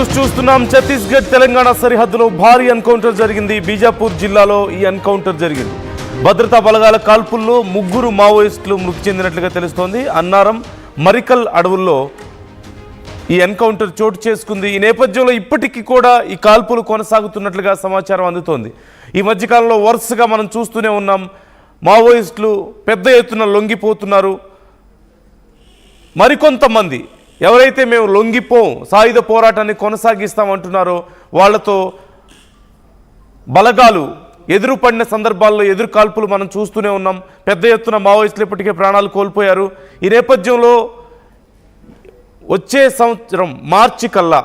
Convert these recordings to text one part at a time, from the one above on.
News చూస్తున్నాం. ఛత్తీస్గఢ్ తెలంగాణ సరిహద్దులో భారీ ఎన్కౌంటర్ జరిగింది. బీజాపూర్ జిల్లాలో ఈ ఎన్కౌంటర్ జరిగింది. భద్రతా బలగాల కాల్పుల్లో 3 మావోయిస్టులు మృతి చెందినట్లుగా తెలుస్తోంది. అన్నారం మరికల్ అడవుల్లో ఈ ఎన్కౌంటర్ చోటు చేసుకుంది. ఈ నేపథ్యంలో ఇప్పటికీ కూడా ఈ కాల్పులు కొనసాగుతున్నట్లుగా సమాచారం అందుతోంది. ఈ మధ్యకాలంలో వరుసగా మనం చూస్తూనే ఉన్నాం. మావోయిస్టులు పెద్ద ఎత్తున లొంగిపోతున్నారు. మరికొంతమంది ఎవరైతే మేము లొంగిపోం, సాయుధ పోరాటాన్ని కొనసాగిస్తామంటున్నారో వాళ్లతో బలగాలు ఎదురుపడిన సందర్భాల్లో ఎదురు కాల్పులు మనం చూస్తూనే ఉన్నాం. పెద్ద ఎత్తున మావోయిస్టులు ఇప్పటికే ప్రాణాలు కోల్పోయారు. ఈ నేపథ్యంలో వచ్చే సంవత్సరం మార్చి కల్లా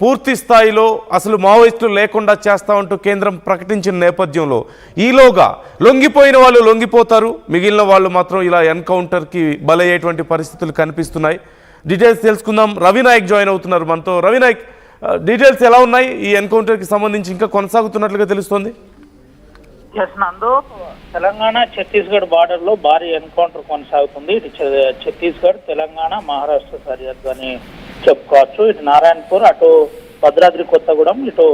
పూర్తి స్థాయిలో అసలు మావోయిస్టులు లేకుండా చేస్తామంటూ కేంద్రం ప్రకటించిన నేపథ్యంలో ఈలోగా లొంగిపోయిన వాళ్ళు లొంగిపోతారు, మిగిలిన వాళ్ళు మాత్రం ఇలా ఎన్కౌంటర్కి బలయ్యేటువంటి పరిస్థితులు కనిపిస్తున్నాయి. డీటెయిల్స్ తెలుసుకుందాం. రవినాయక్ జాయిన్ అవుతున్నారు మనతో. రవినాయక్, డీటెయిల్స్ ఎలా ఉన్నాయి? ఈ ఎన్కౌంటర్కి సంబంధించి ఇంకా కొనసాగుతున్నట్లుగా తెలుస్తోంది. నందు, తెలంగాణ ఛత్తీస్గఢ్ బార్డర్ లో భారీ ఎన్కౌంటర్ కొనసాగుతుంది. ఇటు ఛత్తీస్గఢ్, తెలంగాణ, మహారాష్ట్ర సరిహద్దు అని చెప్పుకోవచ్చు. ఇటు నారాయణపూర్, అటు భద్రాద్రి కొత్తగూడెం, ఇటు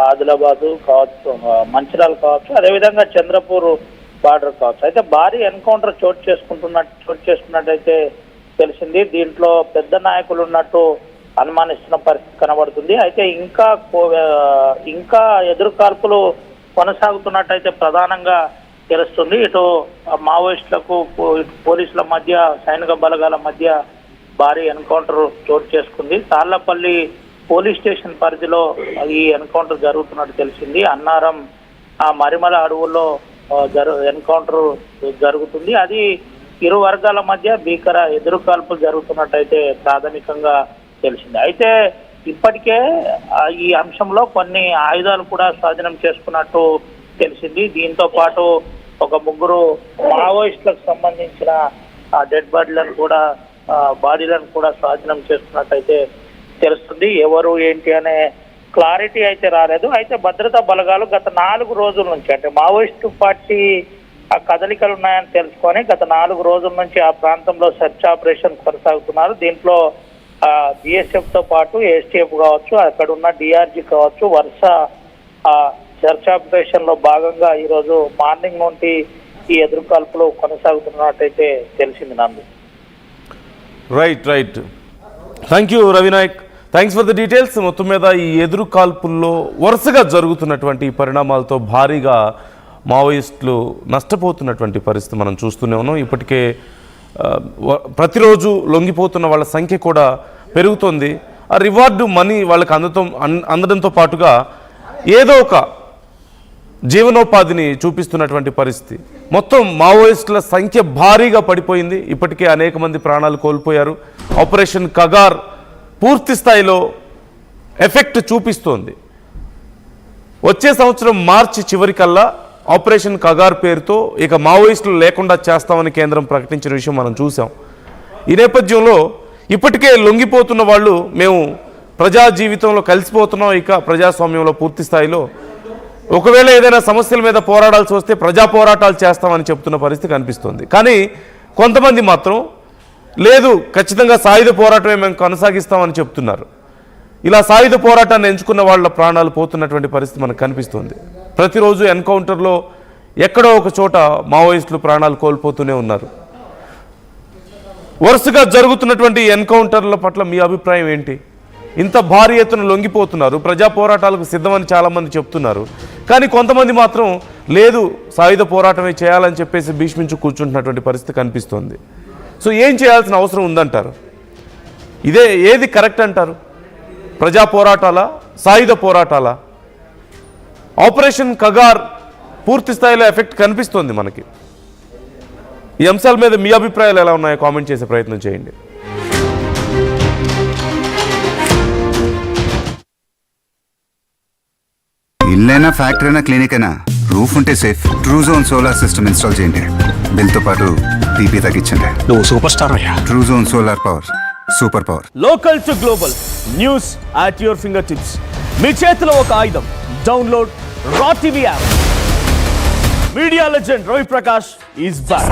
ఆదిలాబాదు కావచ్చు, మంచిర్యాల కావచ్చు, అదేవిధంగా చంద్రపూర్ బార్డర్ కావచ్చు. అయితే భారీ ఎన్కౌంటర్ చోటు చేసుకున్నట్టయితే తెలిసింది. దీంట్లో పెద్ద నాయకులు ఉన్నట్టు అనుమానిస్తున్న పరిస్థితి కనబడుతుంది. అయితే ఇంకా ఎదురు కాల్పులు కొనసాగుతున్నట్టయితే ప్రధానంగా తెలుస్తుంది. ఇటు మావోయిస్టులకు పోలీసుల మధ్య, సైనిక బలగాల మధ్య భారీ ఎన్కౌంటర్ చోటు చేసుకుంది. తాళ్లపల్లి పోలీస్ స్టేషన్ పరిధిలో ఈ ఎన్కౌంటర్ జరుగుతున్నట్టు తెలిసింది. అన్నారం మరిమల అడవుల్లో ఎన్కౌంటర్ జరుగుతుంది. అది ఇరు వర్గాల మధ్య భీకర ఎదురు కాల్పులు జరుగుతున్నట్టయితే ప్రాథమికంగా తెలిసింది. అయితే ఇప్పటికే ఈ అంశంలో కొన్ని ఆయుధాలు కూడా స్వాధీనం చేసుకున్నట్టు తెలిసింది. దీంతో పాటు ఒక 3 మావోయిస్టులకు సంబంధించిన డెడ్ బాడీలను కూడా స్వాధీనం చేసుకున్నట్టయితే తెలుస్తుంది. ఎవరు ఏంటి అనే క్లారిటీ అయితే రాలేదు. అయితే భద్రతా బలగాలు గత 4 రోజుల నుంచి, అంటే మావోయిస్టు పార్టీ కదలికలు ఉన్నాయని తెలుసుకొని గత 4 రోజుల నుంచి ఆ ప్రాంతంలో సెర్చ్ ఆపరేషన్ కొనసాగుతున్నారు. దీంట్లో బిఎస్ఎఫ్ తో పాటు ఎస్టీఎఫ్ కావచ్చు, అక్కడ ఉన్న డిఆర్జీ కావచ్చు, వరుస సెర్చ్ ఆపరేషన్ లో భాగంగా ఈరోజు మార్నింగ్ నుండి ఈ ఎదురు కాల్పులు కొనసాగుతున్నట్టయితే తెలిసింది. నందు. Right. Thank you Ravinayak. Thanks for the details. మొత్తం మీద ఈ ఎదురు కాల్పుల్లో వరుసగా జరుగుతున్నటువంటి పరిణామాలతో భారీగా మావోయిస్టులు నష్టపోతున్నటువంటి పరిస్థితి మనం చూస్తూనే ఉన్నాం. ఇప్పటికే ప్రతిరోజు లొంగిపోతున్న వాళ్ళ సంఖ్య కూడా పెరుగుతోంది. ఆ రివార్డు మనీ వాళ్ళకి అందడంతో పాటుగా ఏదో ఒక జీవనోపాధిని చూపిస్తున్నటువంటి పరిస్థితి. మొత్తం మావోయిస్టుల సంఖ్య భారీగా పడిపోయింది. ఇప్పటికే అనేక మంది ప్రాణాలు కోల్పోయారు. ఆపరేషన్ కగార్ పూర్తి స్థాయిలో ఎఫెక్ట్ చూపిస్తోంది. వచ్చే సంవత్సరం మార్చి చివరికల్లా ఆపరేషన్ కగార్ పేరుతో ఇక మావోయిస్టులు లేకుండా చేస్తామని కేంద్రం ప్రకటించిన విషయం మనం చూసాం. ఈ నేపథ్యంలో ఇప్పటికే లొంగిపోతున్న వాళ్ళు మేము ప్రజా జీవితంలో కలిసిపోతున్నాం, ఇక ప్రజాస్వామ్యంలో పూర్తి స్థాయిలో ఒకవేళ ఏదైనా సమస్యల మీద పోరాడాల్సి వస్తే ప్రజా పోరాటాలు చేస్తామని చెప్తున్న పరిస్థితి కనిపిస్తుంది. కానీ కొంతమంది మాత్రం లేదు, ఖచ్చితంగా సాయుధ పోరాటమే మేము కొనసాగిస్తామని చెప్తున్నారు. ఇలా సాయుధ పోరాటాన్ని ఎంచుకున్న వాళ్ళ ప్రాణాలు పోతున్నటువంటి పరిస్థితి మనకు కనిపిస్తుంది. ప్రతిరోజు ఎన్కౌంటర్లో ఎక్కడో ఒక చోట మావోయిస్టులు ప్రాణాలు కోల్పోతూనే ఉన్నారు. వరుసగా జరుగుతున్నటువంటి ఎన్కౌంటర్ల పట్ల మీ అభిప్రాయం ఏంటి? ఇంత భారీ ఎత్తున లొంగిపోతున్నారు, ప్రజా పోరాటాలకు సిద్ధమని చాలామంది చెప్తున్నారు. కానీ కొంతమంది మాత్రం లేదు, సాయుధ పోరాటమే చేయాలని చెప్పేసి భీష్మించు కూర్చుంటున్నటువంటి పరిస్థితి కనిపిస్తోంది. సో ఏం చేయాల్సిన అవసరం ఉందంటారు? ఏది కరెక్ట్ అంటారు? ప్రజా పోరాటాలా, సాయుధ పోరాటాలా? ఆపరేషన్ కగార్ పూర్తి స్థాయిలో ఎఫెక్ట్ కనిపిస్తోంది మనకి. ఈ అంశాల మీద మీ అభిప్రాయాలు ఎలా ఉన్నాయో కామెంట్ చేసే ప్రయత్నం చేయండి. ఇల్లైనా ఫ్యాక్టరీ అయినా క్లినిక్ అయినా రూఫ్ ఉంటే safe. Truzon solar system install చేయండి. బిల్తో పాటు టీపీ తగ్గించండి. నువ్వు సూపర్ స్టార్ అయ్యా. Truzon solar power, super power. Local to global news at your finger tips. మీ చేతిలో ఒక ఆయుధం. డౌన్లోడ్ రా TV app. Media legend Ravi Prakash is back.